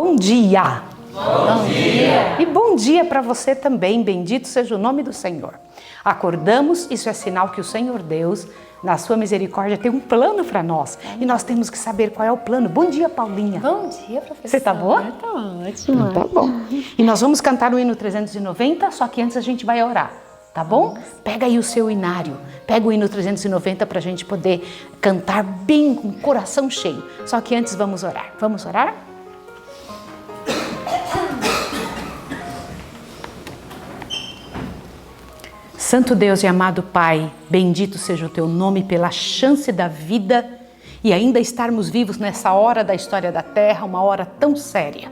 Bom dia! Bom dia! E bom dia para você também, bendito seja o nome do Senhor. Acordamos, isso é sinal que o Senhor Deus, na sua misericórdia, tem um plano para nós. E nós temos que saber qual é o plano. Bom dia, Paulinha. Bom dia, professora. Você tá boa? Tá ótima. Tá bom. E nós vamos cantar o hino 390, só que antes a gente vai orar, tá bom? Pega aí o seu inário, pega o hino 390 para a gente poder cantar bem, com o coração cheio. Só que antes vamos orar. Vamos orar? Santo Deus e amado Pai, bendito seja o Teu nome pela chance da vida e ainda estarmos vivos nessa hora da história da Terra, uma hora tão séria.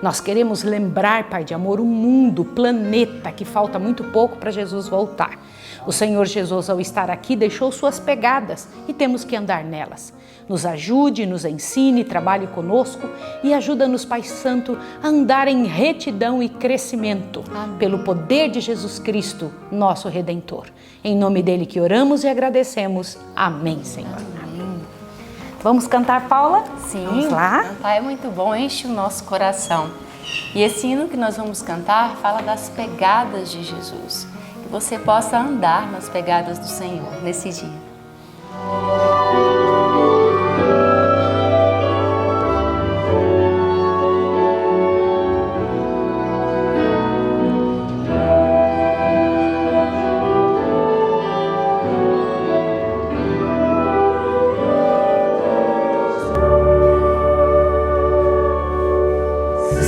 Nós queremos lembrar, Pai de amor, o mundo, o planeta, que falta muito pouco para Jesus voltar. O Senhor Jesus, ao estar aqui, deixou suas pegadas e temos que andar nelas. Nos ajude, nos ensine, trabalhe conosco e ajuda-nos, Pai Santo, a andar em retidão e crescimento. Amém. Pelo poder de Jesus Cristo, nosso Redentor. Em nome dele que oramos e agradecemos. Amém, Senhor. Amém. Vamos cantar, Paula? Sim, vamos lá? cantar é muito bom, enche o nosso coração. E esse hino que nós vamos cantar fala das pegadas de Jesus. Que você possa andar nas pegadas do Senhor nesse dia.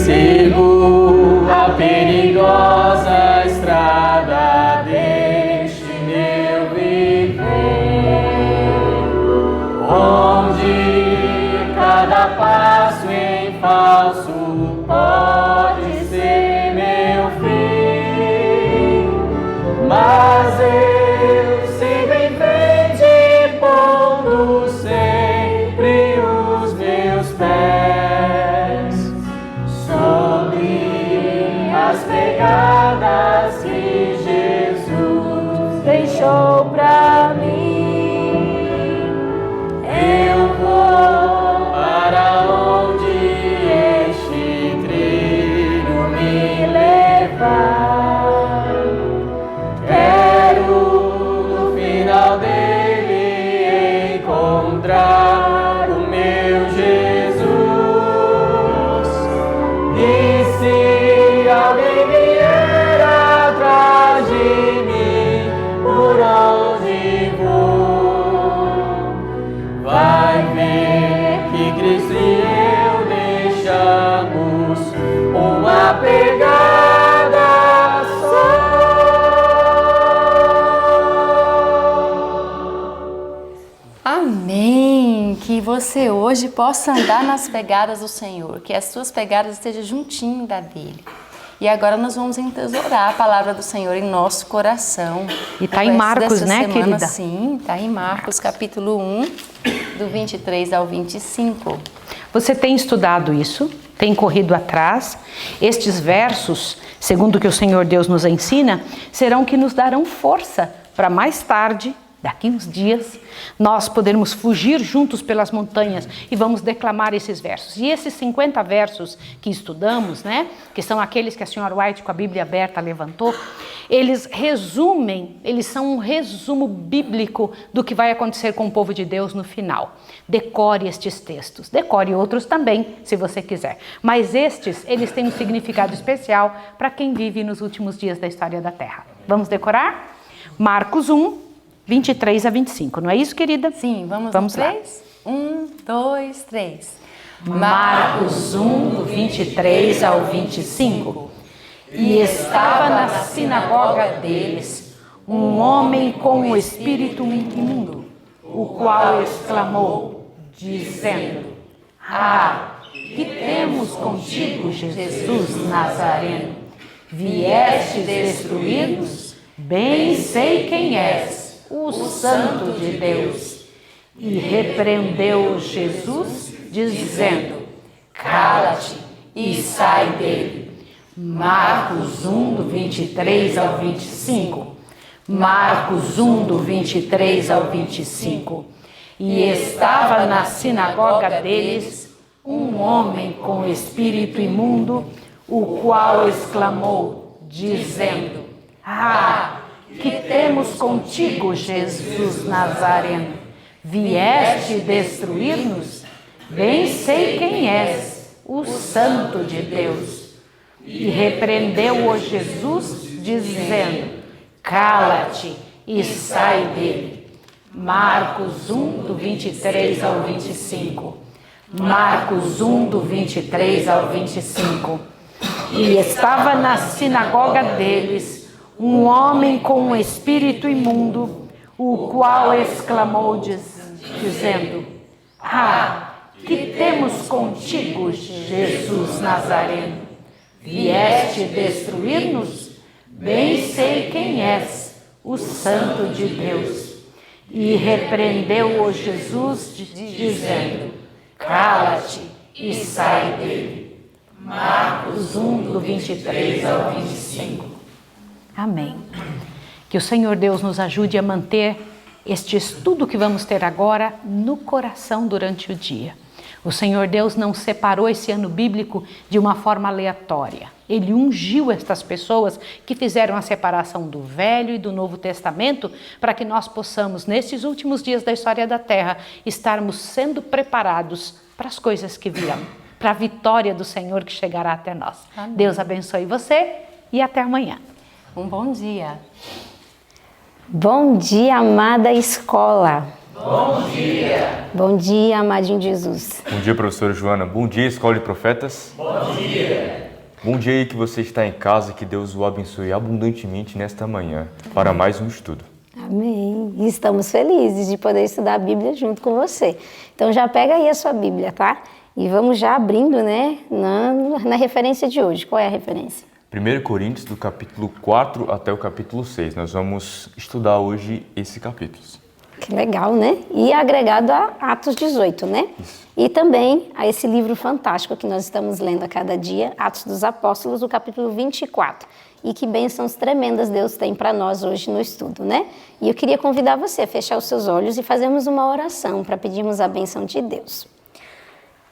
Sigo a perigosa estrada deste meu viver, onde cada passo em falso pode ser meu fim, mas eu sempre em frente, pondo sempre os meus pés sobre as pegadas que Jesus deixou pra mim. Eu vou para onde este trilho me levar. Quero no final dele encontrar o meu Jesus. E se alguém vier atrás de mim, por onde vou, vai ver que Cristo e eu deixamos uma pegada só. Amém! Que você hoje possa andar nas pegadas do Senhor, que as suas pegadas estejam juntinho da dele. E agora nós vamos entesourar a palavra do Senhor em nosso coração. E tá em Marcos, né, querida? Sim, tá em Marcos, capítulo 1, do 23 ao 25. Você tem estudado isso? Tem corrido atrás? Estes versos, segundo o que o Senhor Deus nos ensina, serão que nos darão força para mais tarde, daqui uns dias, nós podermos fugir juntos pelas montanhas e vamos declamar esses versos. E esses 50 versos que estudamos, né, que são aqueles que a senhora White com a Bíblia aberta levantou, eles são um resumo bíblico do que vai acontecer com o povo de Deus no final. Decore estes textos, decore outros também, se você quiser. Mas estes, eles têm um significado especial para quem vive nos últimos dias da história da Terra. Vamos decorar? Marcos 1, 23 a 25, não é isso, querida? Sim, vamos lá. 3? 1, 2, 3. Marcos 1, do 23 ao 25. E estava na sinagoga deles um homem com o espírito imundo, o qual exclamou, dizendo: Ah, que temos contigo, Jesus Nazareno? Vieste destruir-nos? Bem sei quem és, o Santo de Deus. E repreendeu Jesus, dizendo: Cala-te e sai dele. Marcos 1, do 23 ao 25. Marcos 1, do 23 ao 25. E estava na sinagoga deles um homem com espírito imundo, o qual exclamou, dizendo: Ah, que temos contigo, Jesus Nazareno? Vieste destruir-nos? Bem sei quem és, o Santo de Deus. E repreendeu-o Jesus, dizendo: Cala-te e sai dele. Marcos 1, do 23 ao 25. Marcos 1, do 23 ao 25. E estava na sinagoga deles um homem com um espírito imundo, o qual exclamou, dizendo: Ah, que temos contigo, Jesus Nazareno? Vieste destruir-nos? Bem sei quem és, o Santo de Deus. E repreendeu-o Jesus, dizendo: Cala-te e sai dele. Marcos 1, do 23 ao 25. Amém. Que o Senhor Deus nos ajude a manter este estudo que vamos ter agora no coração durante o dia. O Senhor Deus não separou esse ano bíblico de uma forma aleatória. Ele ungiu estas pessoas que fizeram a separação do Velho e do Novo Testamento para que nós possamos, nesses últimos dias da história da Terra, estarmos sendo preparados para as coisas que virão, para a vitória do Senhor que chegará até nós. Amém. Deus abençoe você e até amanhã. Um bom dia. Bom dia, amada escola. Bom dia. Bom dia, amadinho Jesus. Bom dia, professora Joana. Bom dia, Escola de Profetas. Bom dia. Bom dia aí que você está em casa, que Deus o abençoe abundantemente nesta manhã para mais um estudo. Amém. E estamos felizes de poder estudar a Bíblia junto com você. Então já pega aí a sua Bíblia, tá? E vamos já abrindo, né, na referência de hoje. Qual é a referência? 1 Coríntios, do capítulo 4 até o capítulo 6. Nós vamos estudar hoje esse capítulo. Que legal, né? E agregado a Atos 18, né? Isso. E também a esse livro fantástico que nós estamos lendo a cada dia, Atos dos Apóstolos, o capítulo 24. E que bênçãos tremendas Deus tem para nós hoje no estudo, né? E eu queria convidar você a fechar os seus olhos e fazermos uma oração para pedirmos a bênção de Deus.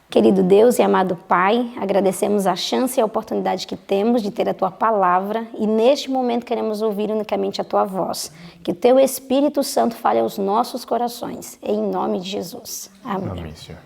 Querido Deus e amado Pai, agradecemos a chance e a oportunidade que temos de ter a Tua Palavra e neste momento queremos ouvir unicamente a Tua voz. Que o Teu Espírito Santo fale aos nossos corações, em nome de Jesus. Amém. Amém, Senhor.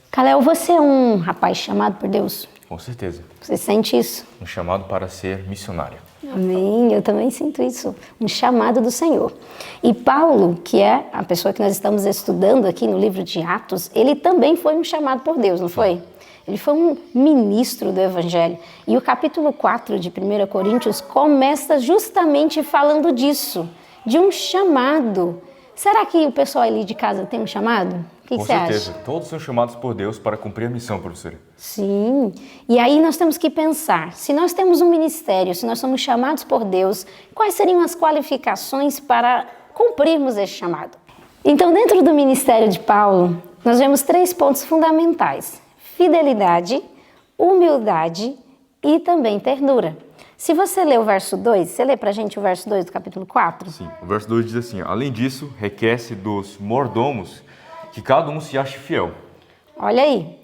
Kalel, você é um rapaz chamado por Deus? Com certeza. Você sente isso? Um chamado para ser missionário. Amém, eu também sinto isso, um chamado do Senhor. E Paulo, que é a pessoa que nós estamos estudando aqui no livro de Atos, ele também foi um chamado por Deus, não foi? Ele foi um ministro do Evangelho. E o capítulo 4 de 1 Coríntios começa justamente falando disso, de um chamado. Será que o pessoal ali de casa tem um chamado? O que você acha? Com certeza. Todos são chamados por Deus para cumprir a missão, professora. Sim. E aí nós temos que pensar, se nós temos um ministério, se nós somos chamados por Deus, quais seriam as qualificações para cumprirmos esse chamado? Então, dentro do ministério de Paulo, nós vemos 3 pontos fundamentais: fidelidade, humildade e também ternura. Se você ler o verso 2, você lê pra gente o verso 2 do capítulo 4? Sim. O verso 2 diz assim: além disso, requer-se dos mordomos que cada um se ache fiel. Olha aí,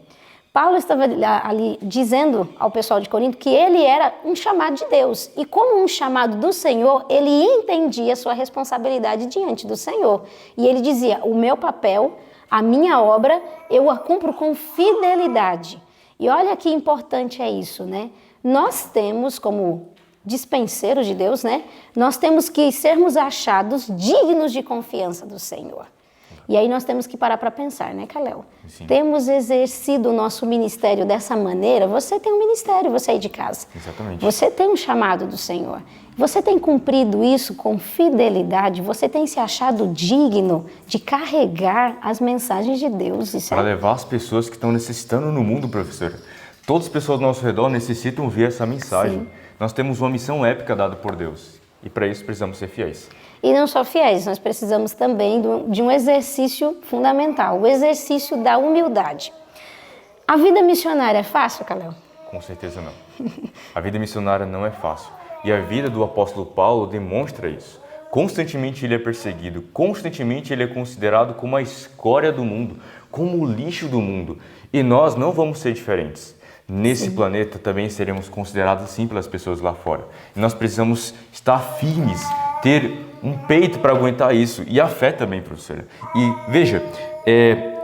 Paulo estava ali dizendo ao pessoal de Corinto que ele era um chamado de Deus. E como um chamado do Senhor, ele entendia a sua responsabilidade diante do Senhor. E ele dizia: o meu papel, a minha obra, eu a cumpro com fidelidade. E olha que importante é isso, né? Nós temos, como dispenseiros de Deus, né? Nós temos que sermos achados dignos de confiança do Senhor. E aí nós temos que parar para pensar, né, Kalel? Sim. Temos exercido o nosso ministério dessa maneira. Você tem um ministério, você aí de casa. Exatamente. Você tem um chamado do Senhor. Você tem cumprido isso com fidelidade. Você tem se achado digno de carregar as mensagens de Deus. Isso Para levar as pessoas que estão necessitando no mundo, professora. Todas as pessoas ao nosso redor necessitam ver essa mensagem. Sim. Nós temos uma missão épica dada por Deus. E para isso precisamos ser fiéis. E não só fiéis, nós precisamos também de um exercício fundamental, o exercício da humildade. A vida missionária é fácil, Kalel? Com certeza não. A vida missionária não é fácil. E a vida do apóstolo Paulo demonstra isso. Constantemente ele é perseguido, constantemente ele é considerado como a escória do mundo, como o lixo do mundo. E nós não vamos ser diferentes. Nesse planeta também seremos considerados assim pelas pessoas lá fora. E nós precisamos estar firmes, ter um peito para aguentar isso. E a fé também, professora. E veja,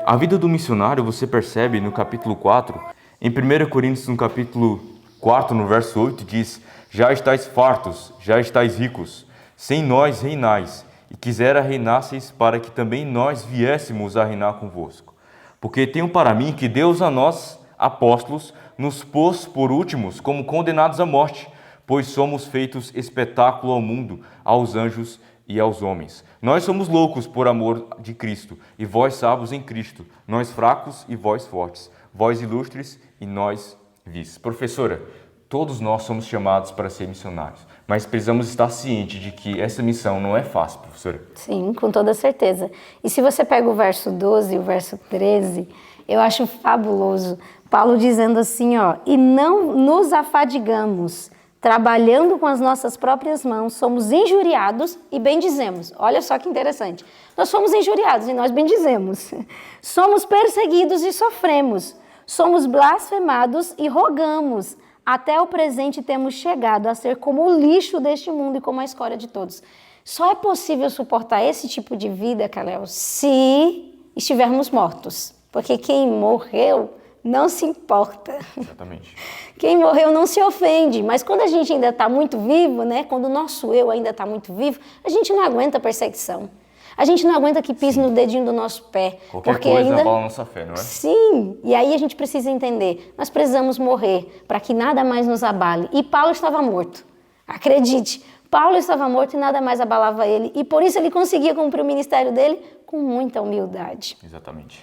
a vida do missionário você percebe no capítulo 4, em 1 Coríntios no capítulo 4, no verso 8, diz: já estáis fartos, já estáis ricos, sem nós reinais, e quisera reinasseis para que também nós viéssemos a reinar convosco. Porque tenho para mim que Deus a nós, apóstolos, nos pôs por últimos como condenados à morte, pois somos feitos espetáculo ao mundo, aos anjos e aos homens. Nós somos loucos por amor de Cristo, e vós sábios em Cristo, nós fracos e vós fortes, vós ilustres e nós vis. Professora, todos nós somos chamados para ser missionários, mas precisamos estar cientes de que essa missão não é fácil, professora. Sim, com toda certeza. E se você pega o verso 12 e o verso 13, eu acho fabuloso. Paulo dizendo assim, ó, e não nos afadigamos, trabalhando com as nossas próprias mãos, somos injuriados e bendizemos. Olha só que interessante. Nós somos injuriados e nós bendizemos. Somos perseguidos e sofremos. Somos blasfemados e rogamos. Até o presente temos chegado a ser como o lixo deste mundo e como a escória de todos. Só é possível suportar esse tipo de vida, Kalel, se estivermos mortos. Porque quem morreu não se importa. Exatamente. Quem morreu não se ofende, mas quando a gente ainda está muito vivo, né? Quando o nosso eu ainda está muito vivo, a gente não aguenta perseguição. A gente não aguenta que pise no dedinho do nosso pé. Qualquer porque coisa ainda abala a nossa fé, não é? Sim, e aí a gente precisa entender, nós precisamos morrer para que nada mais nos abale. E Paulo estava morto, acredite, Paulo estava morto e nada mais abalava ele, e por isso ele conseguia cumprir o ministério dele com muita humildade. Exatamente.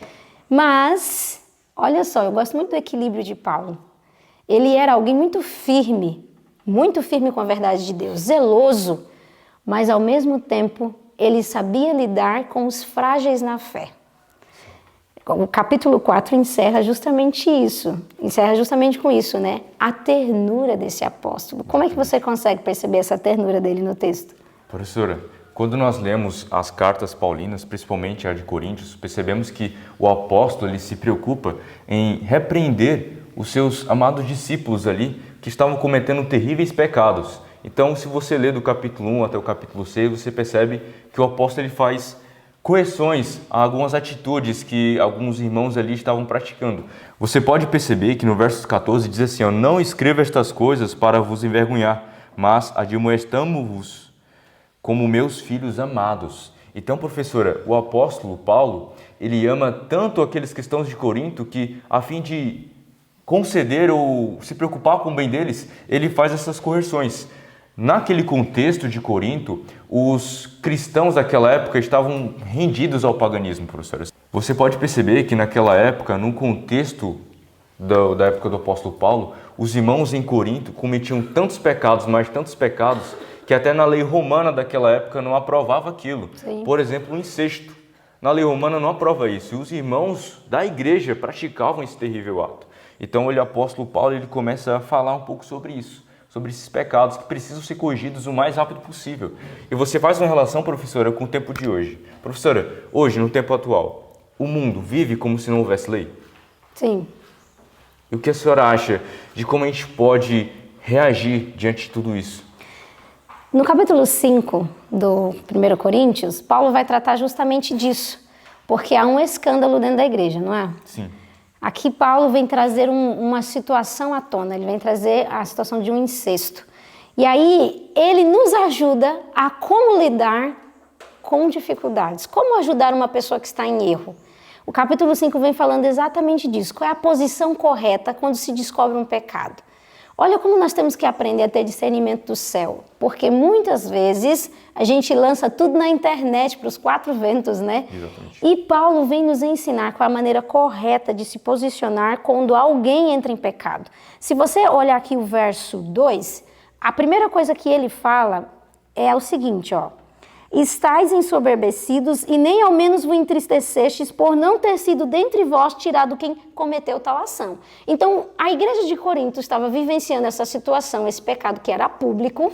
Mas, olha só, eu gosto muito do equilíbrio de Paulo. Ele era alguém muito firme com a verdade de Deus, zeloso, mas ao mesmo tempo ele sabia lidar com os frágeis na fé. O capítulo 4 encerra justamente com isso, né? A ternura desse apóstolo. Como é que você consegue perceber essa ternura dele no texto? Professora, quando nós lemos as cartas paulinas, principalmente a de Coríntios, percebemos que o apóstolo ele se preocupa em repreender os seus amados discípulos ali, que estavam cometendo terríveis pecados. Então, se você ler do capítulo 1 até o capítulo 6, você percebe que o apóstolo ele faz correções a algumas atitudes que alguns irmãos ali estavam praticando. Você pode perceber que no verso 14 diz assim, ó, não escreva estas coisas para vos envergonhar, mas admoestamo-vos como meus filhos amados. Então, professora, o apóstolo Paulo, ele ama tanto aqueles cristãos de Corinto que, a fim de conceder ou se preocupar com o bem deles, ele faz essas correções. Naquele contexto de Corinto, os cristãos daquela época estavam rendidos ao paganismo, professora. Você pode perceber que naquela época, no contexto da época do apóstolo Paulo, os irmãos em Corinto cometiam tantos pecados, mas tantos pecados, que até na lei romana daquela época não aprovava aquilo. Sim. Por exemplo, o incesto. Na lei romana não aprova isso. E os irmãos da igreja praticavam esse terrível ato. Então, o apóstolo Paulo ele começa a falar um pouco sobre isso, sobre esses pecados que precisam ser corrigidos o mais rápido possível. E você faz uma relação, professora, com o tempo de hoje. Professora, hoje, no tempo atual, o mundo vive como se não houvesse lei? Sim. E o que a senhora acha de como a gente pode reagir diante de tudo isso? No capítulo 5 do 1 Coríntios, Paulo vai tratar justamente disso, porque há um escândalo dentro da igreja, não é? Sim. Aqui Paulo vem trazer uma situação à tona, ele vem trazer a situação de um incesto. E aí ele nos ajuda a como lidar com dificuldades, como ajudar uma pessoa que está em erro. O capítulo 5 vem falando exatamente disso, qual é a posição correta quando se descobre um pecado. Olha como nós temos que aprender a ter discernimento do céu, porque muitas vezes a gente lança tudo na internet para os quatro ventos, né? Exatamente. E Paulo vem nos ensinar qual a maneira correta de se posicionar quando alguém entra em pecado. Se você olhar aqui o verso 2, a primeira coisa que ele fala é o seguinte, ó. Estais ensoberbecidos e nem ao menos vos entristecestes por não ter sido dentre vós tirado quem cometeu tal ação. Então, a igreja de Corinto estava vivenciando essa situação, esse pecado que era público,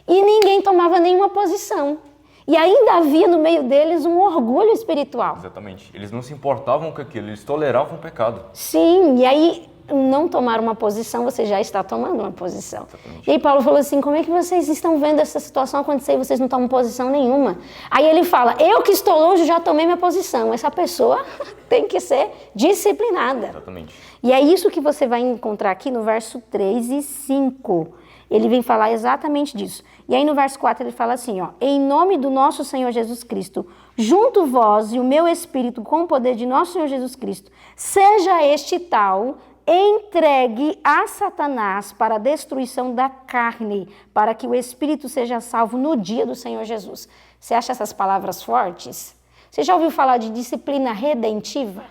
e ninguém tomava nenhuma posição. E ainda havia no meio deles um orgulho espiritual. Exatamente. Eles não se importavam com aquilo, eles toleravam o pecado. Sim, e aí não tomar uma posição, você já está tomando uma posição. Exatamente. E aí Paulo falou assim, como é que vocês estão vendo essa situação acontecer e vocês não tomam posição nenhuma? Aí ele fala, eu que estou longe já tomei minha posição. Essa pessoa tem que ser disciplinada. Exatamente. E é isso que você vai encontrar aqui no verso 3 e 5. Ele vem falar exatamente disso. E aí no verso 4 ele fala assim, ó, em nome do nosso Senhor Jesus Cristo, junto vós e o meu espírito com o poder de nosso Senhor Jesus Cristo, seja este tal entregue a Satanás para a destruição da carne, para que o espírito seja salvo no dia do Senhor Jesus. Você acha essas palavras fortes? Você já ouviu falar de disciplina redentiva?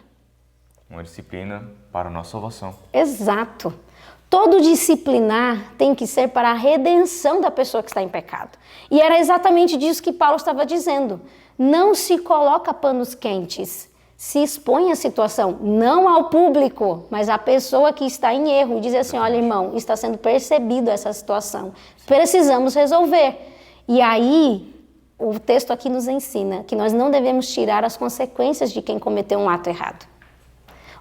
Uma disciplina para a nossa salvação. Exato. Todo disciplinar tem que ser para a redenção da pessoa que está em pecado. E era exatamente disso que Paulo estava dizendo. Não se coloca panos quentes. Se expõe à situação, não ao público, mas à pessoa que está em erro. Diz assim, olha irmão, está sendo percebido essa situação. Precisamos resolver. E aí, o texto aqui nos ensina que nós não devemos tirar as consequências de quem cometeu um ato errado.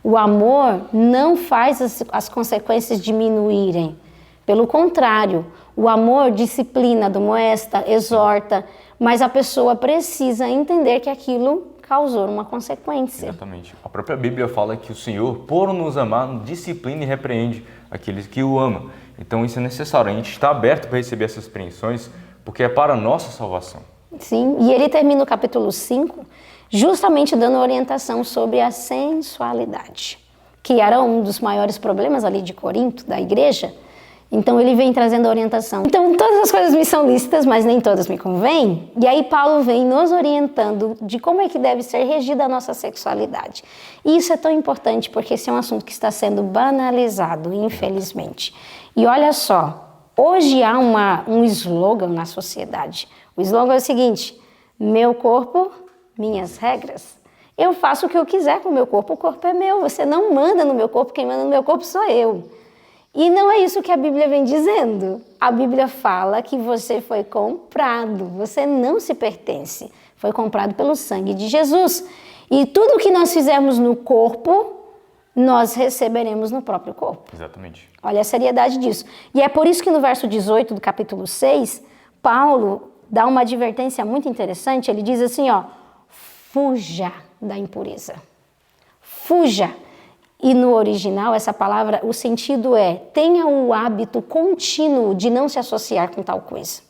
O amor não faz as consequências diminuírem. Pelo contrário, o amor disciplina, admoesta, exorta, mas a pessoa precisa entender que aquilo causou uma consequência. Exatamente. A própria Bíblia fala que o Senhor, por nos amar, disciplina e repreende aqueles que o amam. Então isso é necessário. A gente está aberto para receber essas repreensões porque é para a nossa salvação. Sim, e ele termina o capítulo 5 justamente dando orientação sobre a sensualidade, que era um dos maiores problemas ali de Corinto, da igreja. Então ele vem trazendo a orientação. Então todas as coisas me são lícitas, mas nem todas me convêm. E aí Paulo vem nos orientando de como é que deve ser regida a nossa sexualidade. E isso é tão importante porque esse é um assunto que está sendo banalizado, infelizmente. E olha só, hoje há um slogan na sociedade. O slogan é o seguinte, meu corpo, minhas regras. Eu faço o que eu quiser com o meu corpo é meu. Você não manda no meu corpo, quem manda no meu corpo sou eu. E não é isso que a Bíblia vem dizendo. A Bíblia fala que você foi comprado, você não se pertence. Foi comprado pelo sangue de Jesus. E tudo que nós fizermos no corpo, nós receberemos no próprio corpo. Exatamente. Olha a seriedade disso. E é por isso que no verso 18 do capítulo 6, Paulo dá uma advertência muito interessante. Ele diz assim, ó, fuja da impureza. Fuja. E no original, essa palavra, o sentido é, tenha o hábito contínuo de não se associar com tal coisa.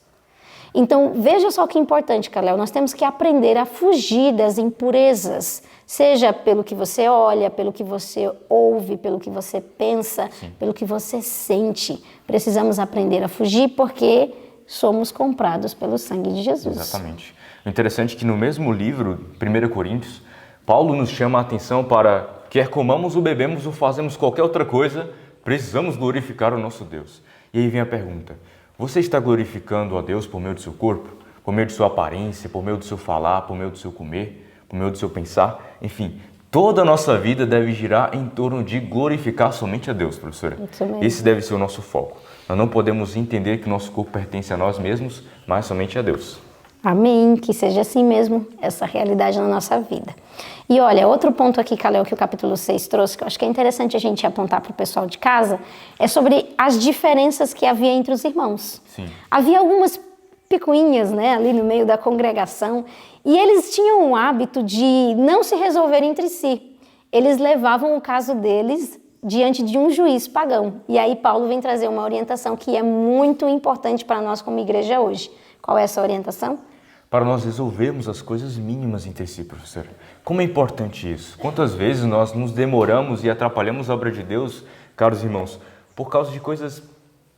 Então, veja só que importante, Kalel, nós temos que aprender a fugir das impurezas, seja pelo que você olha, pelo que você ouve, pelo que você pensa, pelo que você sente. Precisamos aprender a fugir porque somos comprados pelo sangue de Jesus. Exatamente. O interessante é que no mesmo livro, 1 Coríntios, Paulo nos chama a atenção para, quer comamos ou bebemos ou fazemos qualquer outra coisa, precisamos glorificar o nosso Deus. E aí vem a pergunta, você está glorificando a Deus por meio do seu corpo? Por meio de sua aparência, por meio do seu falar, por meio do seu comer, por meio do seu pensar? Enfim, toda a nossa vida deve girar em torno de glorificar somente a Deus, professora. Esse deve ser o nosso foco. Nós não podemos entender que nosso corpo pertence a nós mesmos, mas somente a Deus. Amém, que seja assim mesmo, essa realidade na nossa vida. E olha, outro ponto aqui, Kalel, que o capítulo 6 trouxe, que eu acho que é interessante a gente apontar para o pessoal de casa, é sobre as diferenças que havia entre os irmãos. Sim. Havia algumas picuinhas, né, ali no meio da congregação, e eles tinham o hábito de não se resolver entre si. Eles levavam o caso deles diante de um juiz pagão. E aí Paulo vem trazer uma orientação que é muito importante para nós como igreja hoje. Qual é essa orientação? Para nós resolvermos as coisas mínimas entre si, professora. Como é importante isso? Quantas vezes nós nos demoramos e atrapalhamos a obra de Deus, caros irmãos, por causa de coisas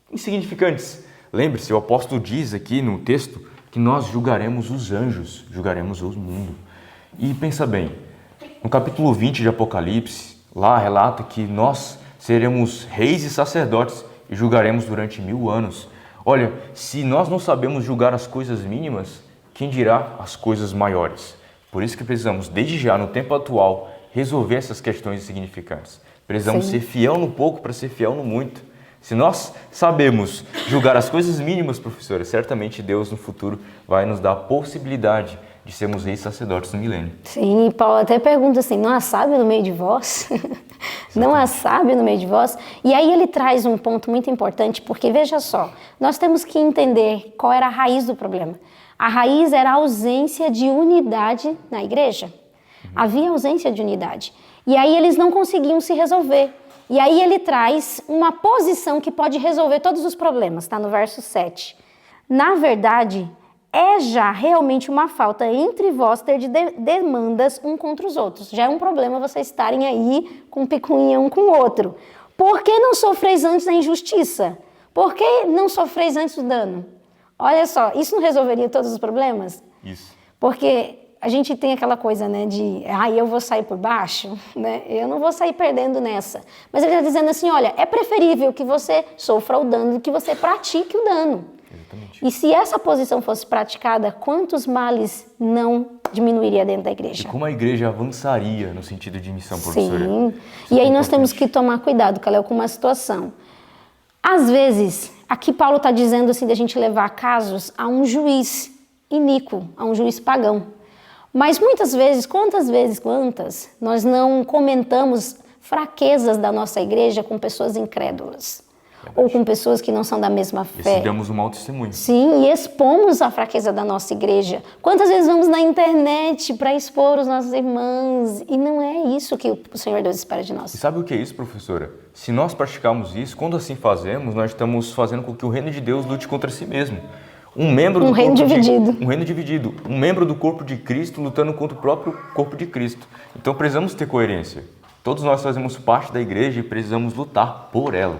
insignificantes. Lembre-se, o apóstolo diz aqui no texto que nós julgaremos os anjos, julgaremos o mundo. E pensa bem, no capítulo 20 de Apocalipse, lá relata que nós seremos reis e sacerdotes e julgaremos durante 1000 anos. Olha, se nós não sabemos julgar as coisas mínimas, quem dirá as coisas maiores? Por isso que precisamos, desde já, no tempo atual, resolver essas questões insignificantes. Precisamos ser fiel no pouco para ser fiel no muito. Se nós sabemos julgar as coisas mínimas, professora, certamente Deus no futuro vai nos dar a possibilidade de sermos reis sacerdotes no milênio. Sim, e Paulo até pergunta assim, não há sábio no meio de vós? Não há sábio no meio de vós? E aí ele traz um ponto muito importante, porque veja só, nós temos que entender qual era a raiz do problema. A raiz era a ausência de unidade na igreja. Havia ausência de unidade. E aí eles não conseguiam se resolver. E aí ele traz uma posição que pode resolver todos os problemas, está no verso 7. Na verdade, é já realmente uma falta entre vós ter de demandas um contra os outros. Já é um problema vocês estarem aí com picuinha um com o outro. Por que não sofreis antes a injustiça? Por que não sofreis antes o dano? Olha só, isso não resolveria todos os problemas? Isso. Porque a gente tem aquela coisa, né, de, eu vou sair por baixo, né, eu não vou sair perdendo nessa. Mas ele está dizendo assim, olha, é preferível que você sofra o dano do que você pratique o dano. Exatamente. E se essa posição fosse praticada, quantos males não diminuiria dentro da igreja? E como a igreja avançaria no sentido de missão, professora? Sim, e aí nós temos que tomar cuidado, Calel, com uma situação. Às vezes, aqui Paulo está dizendo assim, da gente levar casos a um juiz iníquo, a um juiz pagão. Mas muitas vezes, quantas, nós não comentamos fraquezas da nossa igreja com pessoas incrédulas. Verdade. Ou com pessoas que não são da mesma fé. E damos um mau testemunho. Sim, e expomos a fraqueza da nossa igreja. Quantas vezes vamos na internet para expor os nossos irmãos? E não é isso que o Senhor Deus espera de nós. E sabe o que é isso, professora? Se nós praticarmos isso, quando assim fazemos, nós estamos fazendo com que o reino de Deus lute contra si mesmo. Um reino dividido. Um membro do corpo de Cristo lutando contra o próprio corpo de Cristo. Então precisamos ter coerência. Todos nós fazemos parte da igreja e precisamos lutar por ela.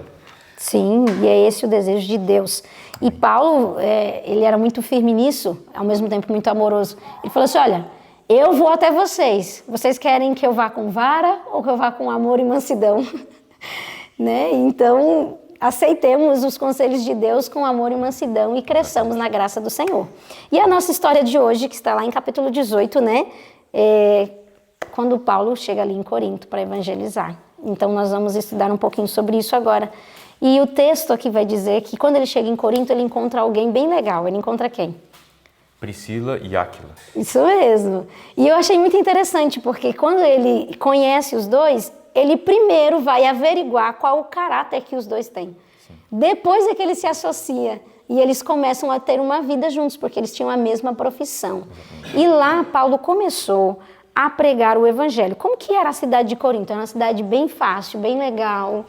Sim, e é esse o desejo de Deus. E Paulo, ele era muito firme nisso, ao mesmo tempo muito amoroso. Ele falou assim, olha, eu vou até vocês. Vocês querem que eu vá com vara ou que eu vá com amor e mansidão? Né? Então, aceitemos os conselhos de Deus com amor e mansidão e cresçamos na graça do Senhor. E a nossa história de hoje, que está lá em capítulo 18, né? Quando Paulo chega ali em Corinto para evangelizar. Então, nós vamos estudar um pouquinho sobre isso agora. E o texto aqui vai dizer que quando ele chega em Corinto, ele encontra alguém bem legal. Ele encontra quem? Priscila e Áquila. Isso mesmo. E eu achei muito interessante, porque quando ele conhece os dois, ele primeiro vai averiguar qual o caráter que os dois têm. Sim. Depois é que ele se associa e eles começam a ter uma vida juntos, porque eles tinham a mesma profissão. Exatamente. E lá Paulo começou a pregar o evangelho. Como que era a cidade de Corinto? Era uma cidade bem fácil, bem legal.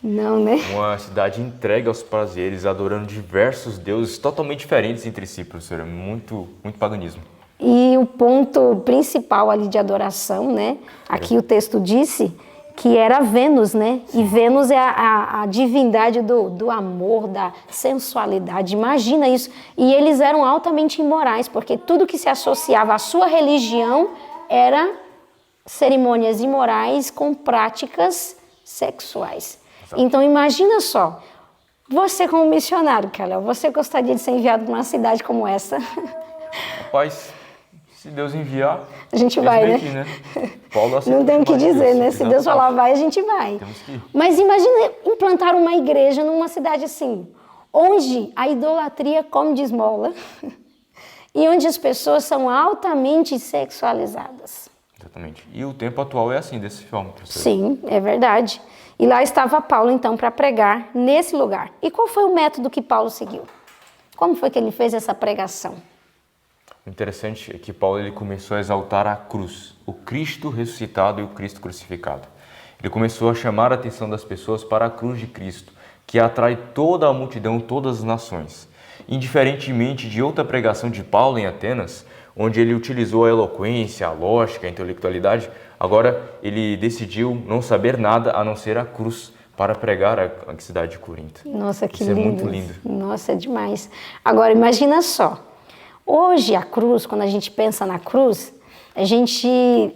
Não, né? Uma cidade entregue aos prazeres, adorando diversos deuses totalmente diferentes entre si, professora. Muito paganismo. E o ponto principal ali de adoração, né? Aqui o texto disse que era Vênus, né? E Vênus é a divindade do amor, da sensualidade. Imagina isso. E eles eram altamente imorais, porque tudo que se associava à sua religião era cerimônias imorais com práticas sexuais. Exato. Então imagina só, você como missionário, Calel, você gostaria de ser enviado para uma cidade como essa? Rapaz, se Deus enviar, a gente vai, né? Aqui, né? Paulo não tem o que dizer, né? Se Deus falar vai, a gente vai. Temos que ir. Mas imagina implantar uma igreja numa cidade assim, onde a idolatria come de esmola e onde as pessoas são altamente sexualizadas. Exatamente. E o tempo atual é assim, desse filme, professor. Sim, é verdade. E lá estava Paulo, então, para pregar nesse lugar. E qual foi o método que Paulo seguiu? Como foi que ele fez essa pregação? O interessante é que Paulo ele começou a exaltar a cruz, o Cristo ressuscitado e o Cristo crucificado. Ele começou a chamar a atenção das pessoas para a cruz de Cristo, que atrai toda a multidão, todas as nações. Indiferentemente de outra pregação de Paulo em Atenas, onde ele utilizou a eloquência, a lógica, a intelectualidade, agora ele decidiu não saber nada a não ser a cruz para pregar a cidade de Corinto. Nossa, que lindo. Isso é muito lindo. Nossa, é demais. Agora, imagina só. Hoje, a cruz, quando a gente pensa na cruz, a gente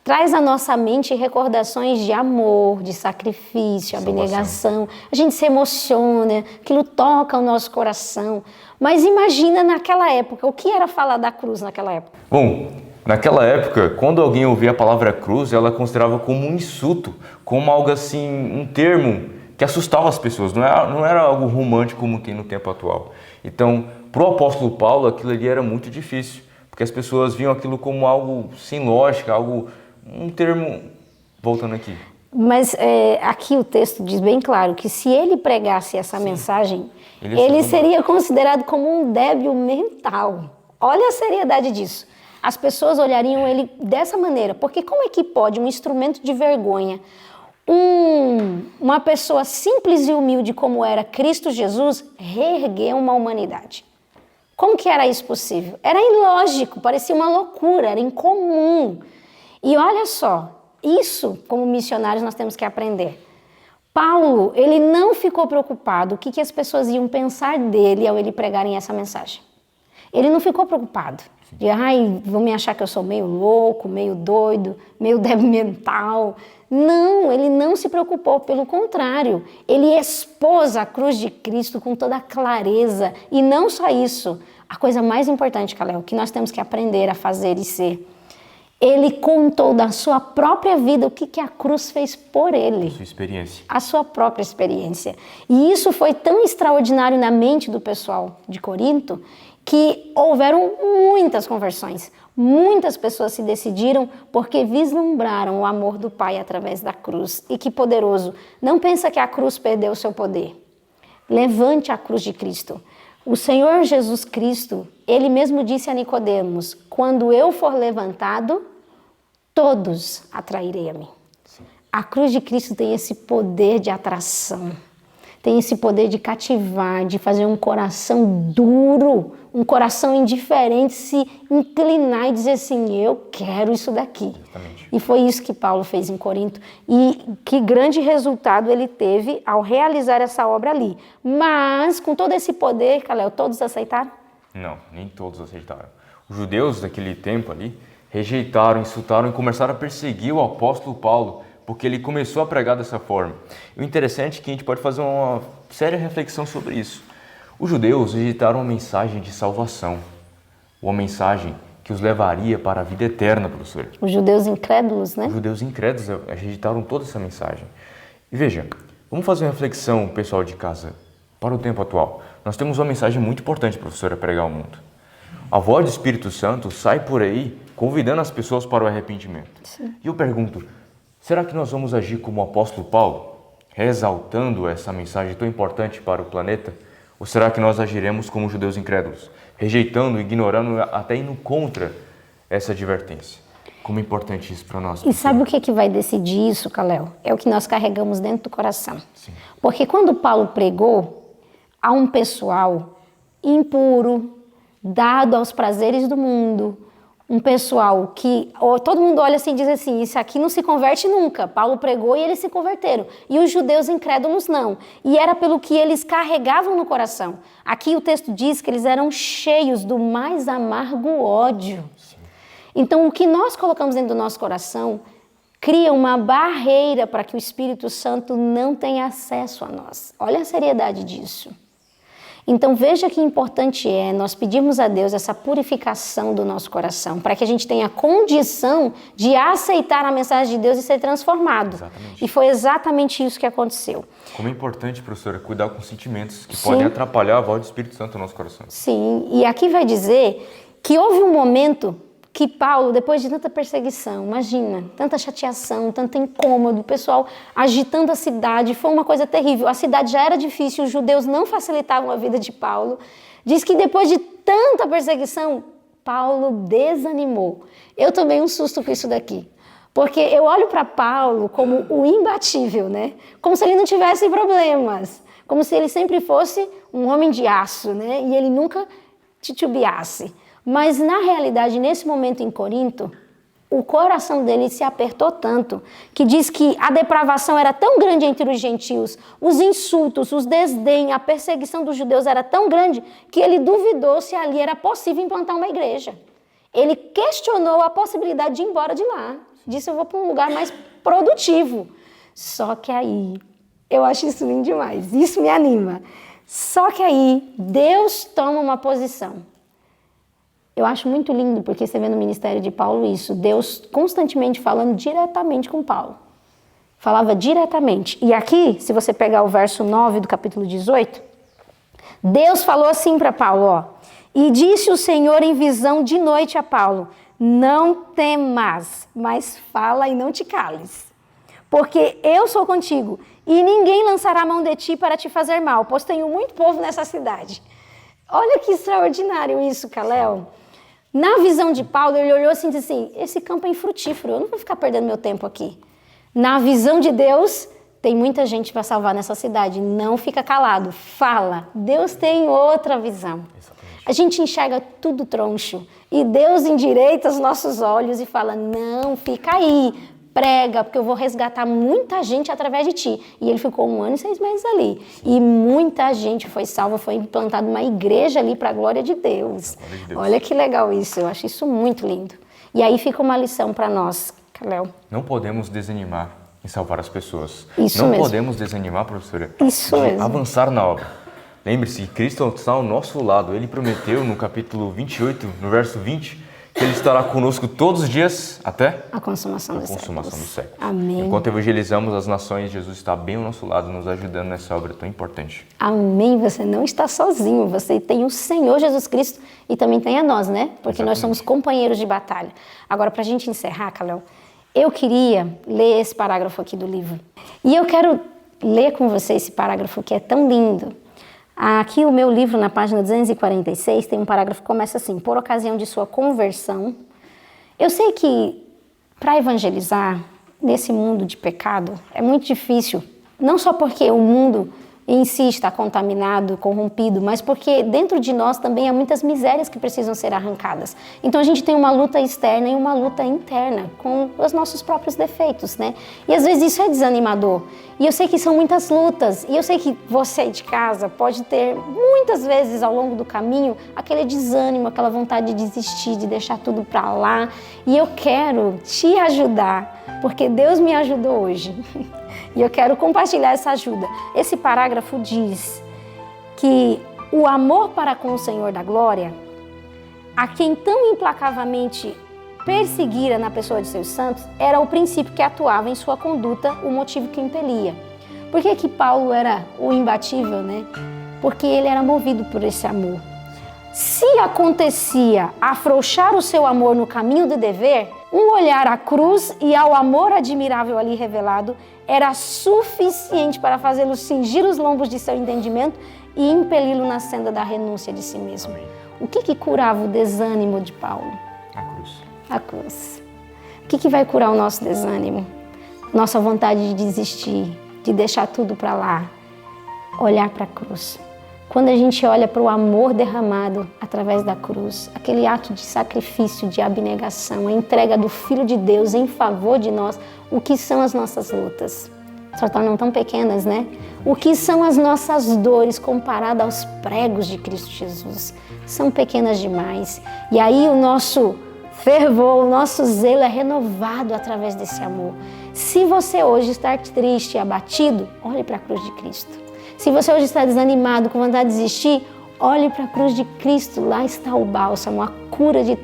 traz à nossa mente recordações de amor, de sacrifício, abnegação. A gente se emociona, aquilo toca o nosso coração. Mas imagina naquela época, o que era falar da cruz naquela época? Bom, naquela época, quando alguém ouvia a palavra cruz, ela considerava como um insulto, como algo assim, um termo que assustava as pessoas, não era algo romântico como tem no tempo atual. Então, para o apóstolo Paulo, aquilo ali era muito difícil, porque as pessoas viam aquilo como algo sem lógica, um termo, voltando aqui. Mas aqui o texto diz bem claro que se ele pregasse essa mensagem, ele seria considerado como um débil mental. Olha a seriedade disso. As pessoas olhariam ele dessa maneira, porque como é que pode um instrumento de vergonha, uma pessoa simples e humilde como era Cristo Jesus, reerguer uma humanidade? Como que era isso possível? Era ilógico, parecia uma loucura, era incomum. E olha só, isso como missionários nós temos que aprender. Paulo, ele não ficou preocupado o que as pessoas iam pensar dele ao ele pregarem essa mensagem. Ele não ficou preocupado. De, vão me achar que eu sou meio louco, meio doido, meio débil mental. Não, ele não se preocupou, pelo contrário. Ele expôs a cruz de Cristo com toda a clareza. E não só isso, a coisa mais importante, Kalel, que nós temos que aprender a fazer e ser. Ele contou da sua própria vida o que a cruz fez por ele. Sua experiência. A sua própria experiência. E isso foi tão extraordinário na mente do pessoal de Corinto que houveram muitas conversões. Muitas pessoas se decidiram porque vislumbraram o amor do Pai através da cruz. E que poderoso! Não pensa que a cruz perdeu o seu poder. Levante a cruz de Cristo. O Senhor Jesus Cristo, Ele mesmo disse a Nicodemos, quando eu for levantado, todos atrairei a mim. Sim. A cruz de Cristo tem esse poder de atração, tem esse poder de cativar, de fazer um coração duro, um coração indiferente se inclinar e dizer assim, eu quero isso daqui. Exatamente. E foi isso que Paulo fez em Corinto. E que grande resultado ele teve ao realizar essa obra ali. Mas, com todo esse poder, Kalel, todos aceitaram? Não, nem todos aceitaram. Os judeus daquele tempo ali rejeitaram, insultaram e começaram a perseguir o apóstolo Paulo, porque ele começou a pregar dessa forma. E o interessante é que a gente pode fazer uma séria reflexão sobre isso. Os judeus rejeitaram uma mensagem de salvação, uma mensagem que os levaria para a vida eterna, professor. Os judeus incrédulos, né? Os judeus incrédulos rejeitaram toda essa mensagem. E veja, vamos fazer uma reflexão, pessoal de casa, para o tempo atual. Nós temos uma mensagem muito importante, professora, a pregar ao mundo. A voz do Espírito Santo sai por aí convidando as pessoas para o arrependimento. Sim. E eu pergunto, será que nós vamos agir como o apóstolo Paulo, exaltando essa mensagem tão importante para o planeta? Ou será que nós agiremos como judeus incrédulos, rejeitando, ignorando, até indo contra essa advertência? Como é importante isso para nós. E sabe o que vai decidir isso, Kalel? É o que nós carregamos dentro do coração. Sim. Porque quando Paulo pregou a um pessoal impuro, dado aos prazeres do mundo, um pessoal que todo mundo olha assim e diz assim, isso aqui não se converte nunca. Paulo pregou e eles se converteram. E os judeus incrédulos não. E era pelo que eles carregavam no coração. Aqui o texto diz que eles eram cheios do mais amargo ódio. Sim. Então o que nós colocamos dentro do nosso coração cria uma barreira para que o Espírito Santo não tenha acesso a nós. Olha a seriedade disso. Então veja que importante é nós pedirmos a Deus essa purificação do nosso coração, para que a gente tenha condição de aceitar a mensagem de Deus e ser transformado. Exatamente. E foi exatamente isso que aconteceu. Como é importante, professora, cuidar com sentimentos que podem atrapalhar a voz do Espírito Santo no nosso coração. Sim, e aqui vai dizer que houve um momento que Paulo, depois de tanta perseguição, imagina, tanta chateação, tanto incômodo, o pessoal agitando a cidade, foi uma coisa terrível. A cidade já era difícil, os judeus não facilitavam a vida de Paulo. Diz que depois de tanta perseguição, Paulo desanimou. Eu tomei um susto com isso daqui, porque eu olho para Paulo como o imbatível, né? Como se ele não tivesse problemas, como se ele sempre fosse um homem de aço, né? E ele nunca titubeasse. Mas, na realidade, nesse momento em Corinto, o coração dele se apertou tanto, que diz que a depravação era tão grande entre os gentios, os insultos, os desdém, a perseguição dos judeus era tão grande, que ele duvidou se ali era possível implantar uma igreja. Ele questionou a possibilidade de ir embora de lá. Disse, eu vou para um lugar mais produtivo. Só que aí, eu acho isso lindo demais, isso me anima. Só que aí, Deus toma uma posição. Eu acho muito lindo, porque você vê no ministério de Paulo isso, Deus constantemente falando diretamente com Paulo. Falava diretamente. E aqui, se você pegar o verso 9 do capítulo 18, Deus falou assim para Paulo, ó. E disse o Senhor em visão de noite a Paulo, não temas, mas fala e não te cales. Porque eu sou contigo, e ninguém lançará a mão de ti para te fazer mal, pois tenho muito povo nessa cidade. Olha que extraordinário isso, Kalel. Na visão de Paulo, ele olhou assim e disse assim, esse campo é infrutífero, eu não vou ficar perdendo meu tempo aqui. Na visão de Deus, tem muita gente para salvar nessa cidade, não fica calado, fala. Deus tem outra visão. A gente enxerga tudo troncho, e Deus endireita os nossos olhos e fala, não, fica aí, prega, porque eu vou resgatar muita gente através de ti. E ele ficou 1 ano e 6 meses ali. E muita gente foi salva, foi implantada uma igreja ali para a glória de Deus. Olha que legal isso, eu acho isso muito lindo. E aí fica uma lição para nós, Kalel. Não podemos desanimar em salvar as pessoas. Isso Não mesmo. podemos desanimar, professora, Isso de mesmo. avançar na obra. Lembre-se que Cristo está ao nosso lado. Ele prometeu no capítulo 28, no verso 20, que Ele estará conosco todos os dias até A consumação dos consumação séculos. do século. Amém. Enquanto evangelizamos as nações, Jesus está bem ao nosso lado, nos ajudando nessa obra tão importante. Amém. Você não está sozinho. Você tem o Senhor Jesus Cristo e também tem a nós, né? Porque nós somos companheiros de batalha. Agora, para a gente encerrar, Kalel, eu queria ler esse parágrafo aqui do livro. E eu quero ler com você esse parágrafo que é tão lindo. Aqui o meu livro, na página 246, tem um parágrafo que começa assim, por ocasião de sua conversão. Eu sei que para evangelizar nesse mundo de pecado é muito difícil, não só porque o mundo em si está contaminado, corrompido, mas porque dentro de nós também há muitas misérias que precisam ser arrancadas. Então a gente tem uma luta externa e uma luta interna com os nossos próprios defeitos, né? E às vezes isso é desanimador. E eu sei que são muitas lutas, e eu sei que você de casa pode ter muitas vezes ao longo do caminho aquele desânimo, aquela vontade de desistir, de deixar tudo para lá. E eu quero te ajudar, porque Deus me ajudou hoje. E eu quero compartilhar essa ajuda. Esse parágrafo diz que o amor para com o Senhor da glória, a quem tão implacavelmente perseguira na pessoa de seus santos, era o princípio que atuava em sua conduta, o motivo que o impelia. Por que Paulo era o imbatível, né? Porque ele era movido por esse amor. Se acontecia afrouxar o seu amor no caminho do dever, um olhar à cruz e ao amor admirável ali revelado era suficiente para fazê-lo cingir os lombos de seu entendimento e impeli-lo na senda da renúncia de si mesmo. Amém. O que curava o desânimo de Paulo? A cruz. A cruz. O que vai curar o nosso desânimo? Nossa vontade de desistir, de deixar tudo para lá. Olhar para a cruz. Quando a gente olha para o amor derramado através da cruz, aquele ato de sacrifício, de abnegação, a entrega do Filho de Deus em favor de nós, o que são as nossas lutas? Só tornam tão pequenas, né? O que são as nossas dores comparadas aos pregos de Cristo Jesus? São pequenas demais. E aí o nosso fervor, o nosso zelo é renovado através desse amor. Se você hoje está triste e abatido, olhe para a cruz de Cristo. Se você hoje está desanimado, com vontade de desistir, olhe para a cruz de Cristo. Lá está o bálsamo, a cura de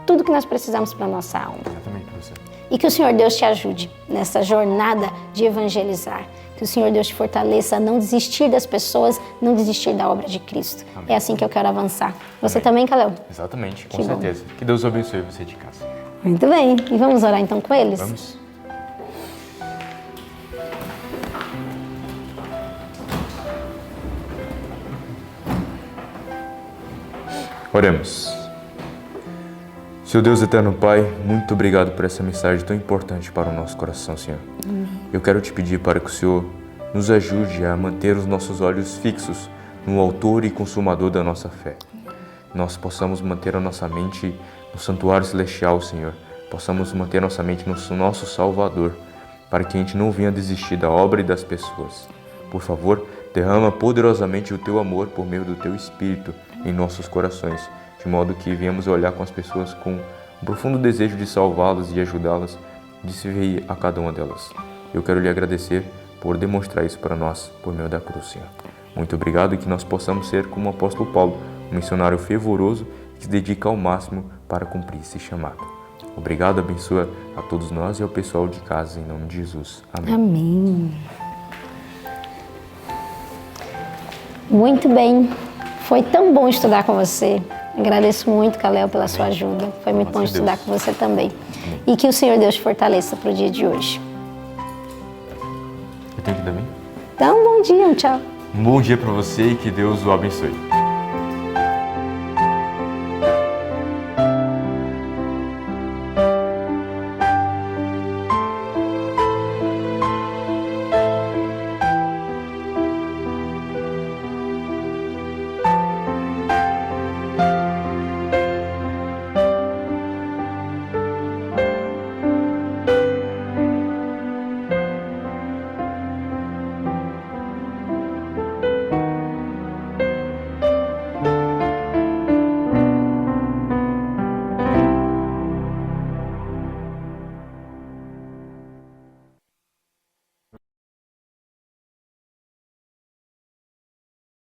tudo que nós precisamos para a nossa alma. Exatamente, professor. E que o Senhor Deus te ajude nessa jornada de evangelizar. Que o Senhor Deus te fortaleça a não desistir das pessoas, não desistir da obra de Cristo. Amém. É assim que eu quero avançar. Você Amém. também, Kalel? Exatamente, com Que bom. certeza. Que Deus abençoe você de casa. Muito bem. E vamos orar então com eles? Vamos? Oremos. Seu Deus eterno Pai, muito obrigado por essa mensagem tão importante para o nosso coração, Senhor. Eu quero te pedir para que o Senhor nos ajude a manter os nossos olhos fixos no autor e consumador da nossa fé. Nós possamos manter a nossa mente no santuário celestial, Senhor. Possamos manter nossa mente no nosso Salvador, para que a gente não venha desistir da obra e das pessoas. Por favor, derrama poderosamente o Teu amor por meio do Teu Espírito em nossos corações, de modo que venhamos olhar com as pessoas com um profundo desejo de salvá-las e ajudá-las, de servir a cada uma delas. Eu quero lhe agradecer por demonstrar isso para nós por meio da cruz, Senhor. Muito obrigado e que nós possamos ser como o apóstolo Paulo, um missionário fervoroso que se dedica ao máximo para cumprir esse chamado. Obrigado, abençoa a todos nós e ao pessoal de casa, em nome de Jesus. Amém. Amém. Muito bem. Foi tão bom estudar com você. Agradeço muito, Kalel, pela sua ajuda. Foi muito bom estudar com você também. E que o Senhor Deus te fortaleça para o dia de hoje. Eu tenho que ir também? Então, bom dia, tchau. Um bom dia para você e que Deus o abençoe.